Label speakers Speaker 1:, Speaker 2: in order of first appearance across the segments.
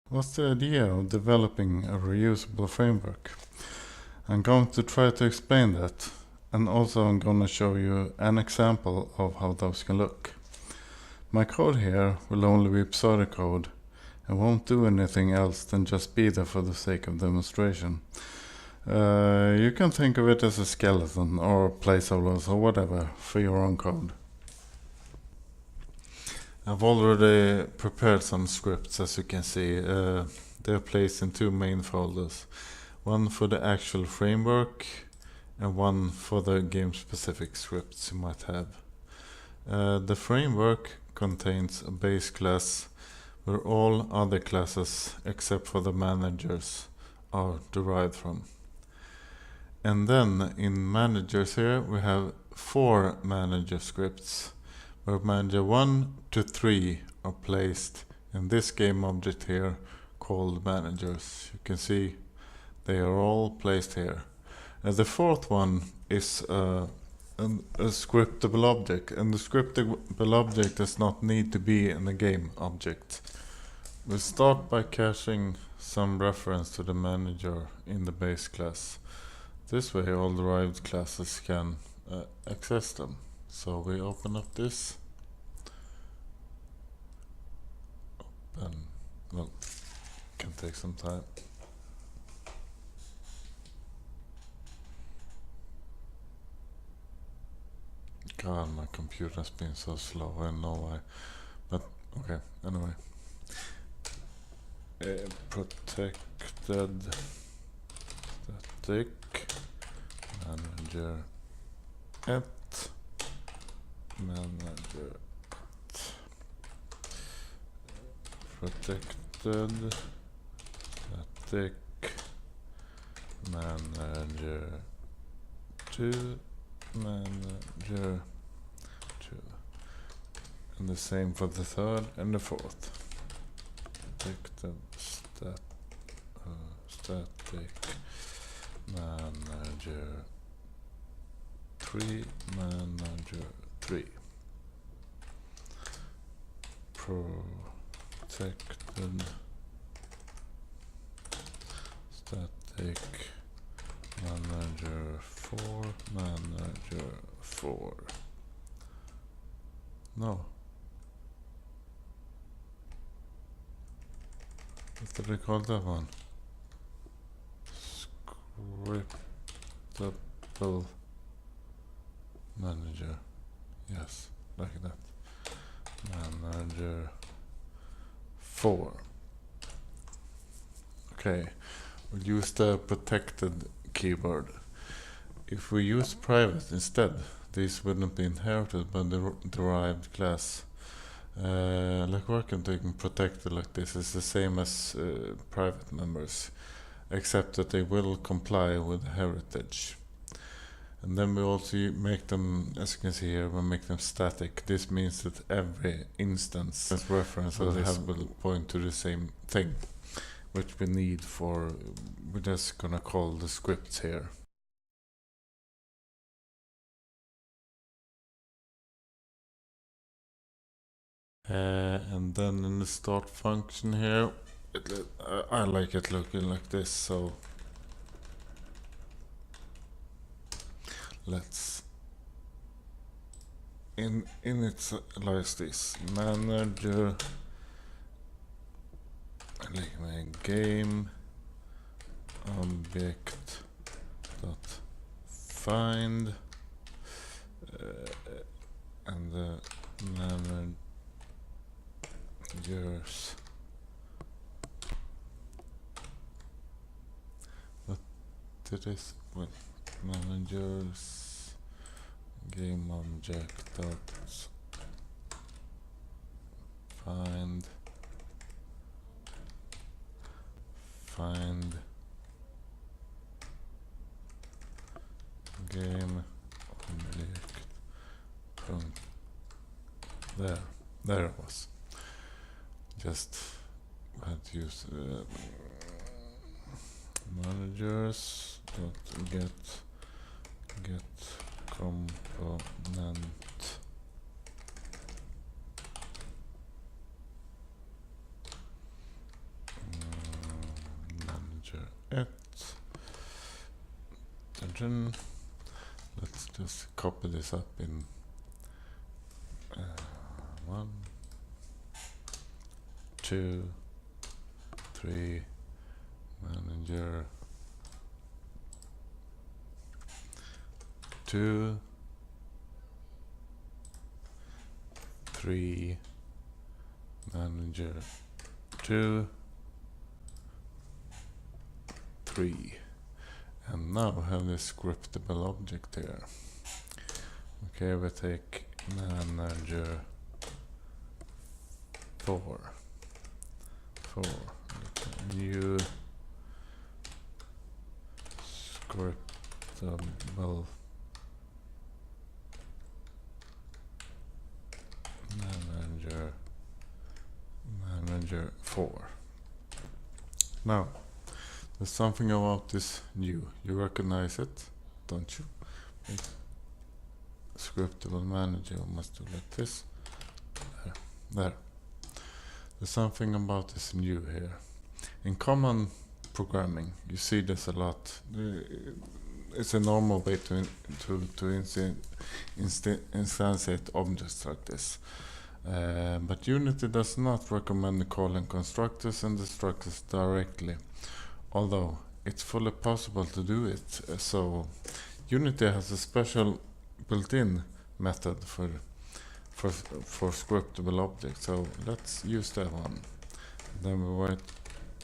Speaker 1: What's the idea of developing a reusable framework? I'm going to try to explain that, and also I'm going to show you an example of how those can look. My code here will only be pseudocode and won't do anything else than just be there for the sake of demonstration. You can think of it as a skeleton or placeholders or whatever for your own code. I've already prepared some scripts, as you can see. They're placed in two main folders. One for the actual framework and one for the game-specific scripts you might have. The framework contains a base class where all other classes except for the managers are derived from. And then in managers here we have 4 manager scripts where manager 1 to 3 are placed in this game object here called managers. You can see they are all placed here. And the 4th one is a scriptable object, and the scriptable object does not need to be in the game object. We'll start by caching some reference to the manager in the base class. This way all derived classes can access them. So we open up this. Well, can take some time. God, my computer's been so slow, I don't know why. But okay, anyway. Protected static manager at manager protected static manager to manager 2, and the same for the 3rd and the 4th. Protected static manager 3 manager 3 protected static manager 4 manager 4. No. What did I call that one? Scriptable manager. Yes, like that. Manager 4. Okay, we'll use the protected keyword. If we use private instead, these wouldn't be inherited by the derived class. Like working taking protected like this is the same as private members, except that they will comply with heritage. And then we also make them, as you can see here, we make them static. This means that every instance as reference will point to the same thing, which we need for, we're just gonna call the scripts here. And then in the start function here, I like it looking like this, so let's initialize this manager, like my game object dot find and the managers. What did this? Well, managers game object dot find game object. There it was. Just had to use managers dot get component margin. Let's just copy this up in 1, 2, 3, manager 2, 3, manager 2, 3. And now we have this scriptable object here. Okay, we take manager 4, new scriptable manager 4. Now, there's something about this new. You recognize it, don't you? It's scriptable manager. We must do like this. There. There's something about this new here. In common programming, you see this a lot. It's a normal way to instantiate objects like this. But Unity does not recommend calling constructors and destructors directly, although it's fully possible to do it. So Unity has a special built-in method for scriptable objects. So let's use that one. Then we write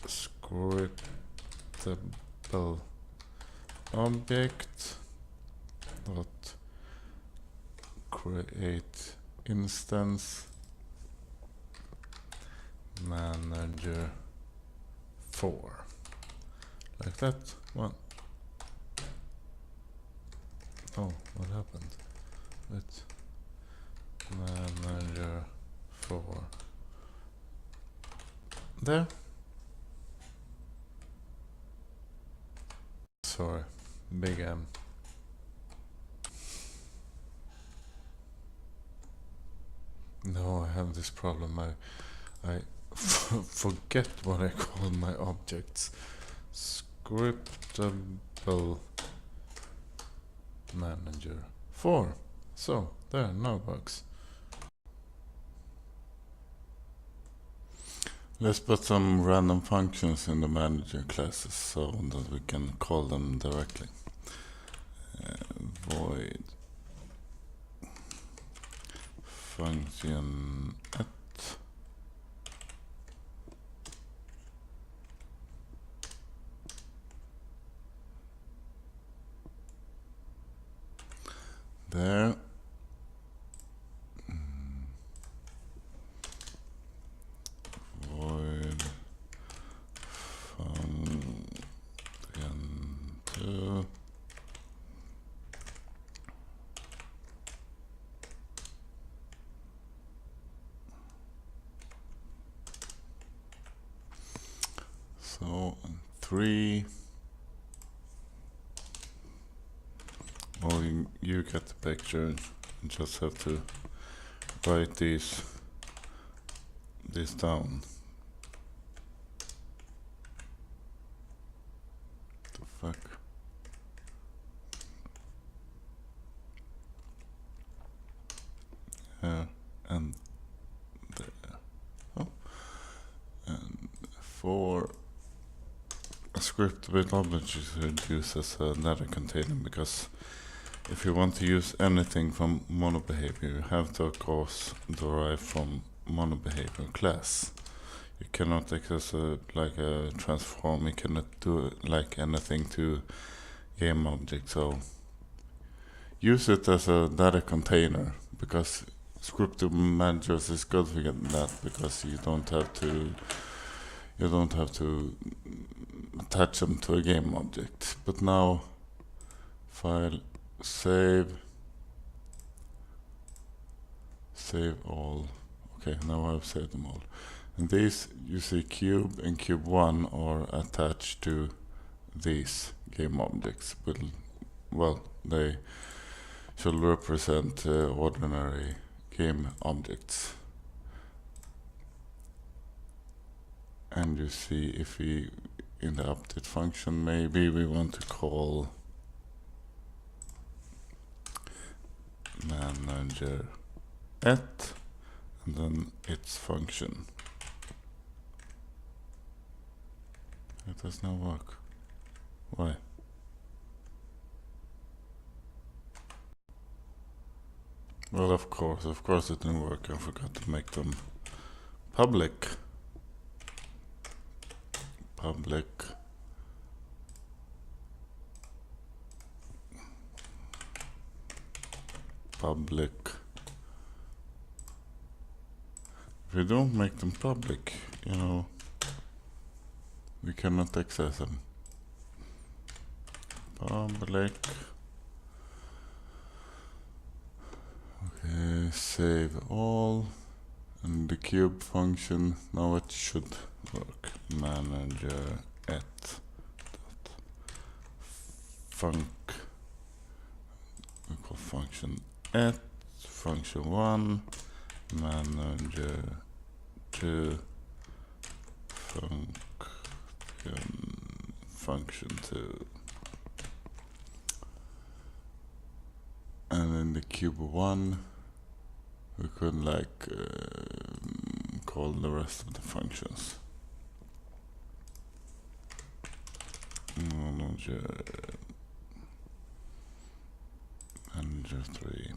Speaker 1: scriptable object dot create instance manager 4, like that one. Oh, what happened? With manager 4 there. Sorry, big M. No, I have this problem. I forget what I call my objects. Scriptable manager 4. So there, no bugs. Let's put some random functions in the manager classes so that we can call them directly. Void function at there. Void function 2. So 3. Well, you get the picture. You just have to write this down. The fuck? And there. Oh. And for a scriptable object, you should use as a data container, because if you want to use anything from monobehavior, you have to, of course, derive from monobehavior class. You cannot access like a transform. You cannot do like anything to game object. So use it as a data container, because scriptable managers is good for that, because you don't have to attach them to a game object. But now, file, save all. Okay, now I've saved them all. And these, you see cube and cube1 are attached to these game objects. But, well, they should represent ordinary game objects. And you see, if we, in the update function, maybe we want to call manager at, and then its function. It does not work. Why? Well, of course it didn't work. I forgot to make them public. Public. Public. If we don't make them public, you know, we cannot access them. Public. Okay, save all. And the cube function, now it should work. Manager at func, we call function at function 1, manager 2, function 2. And in the cube 1 we could like call the rest of the functions. Manager 3,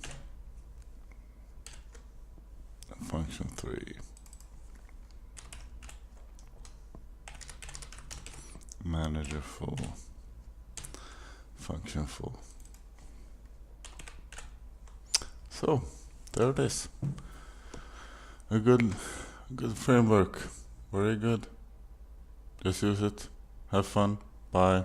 Speaker 1: function 3, manager 4, function 4. So there it is. A good framework. Very good. Just use it. Have fun. Bye.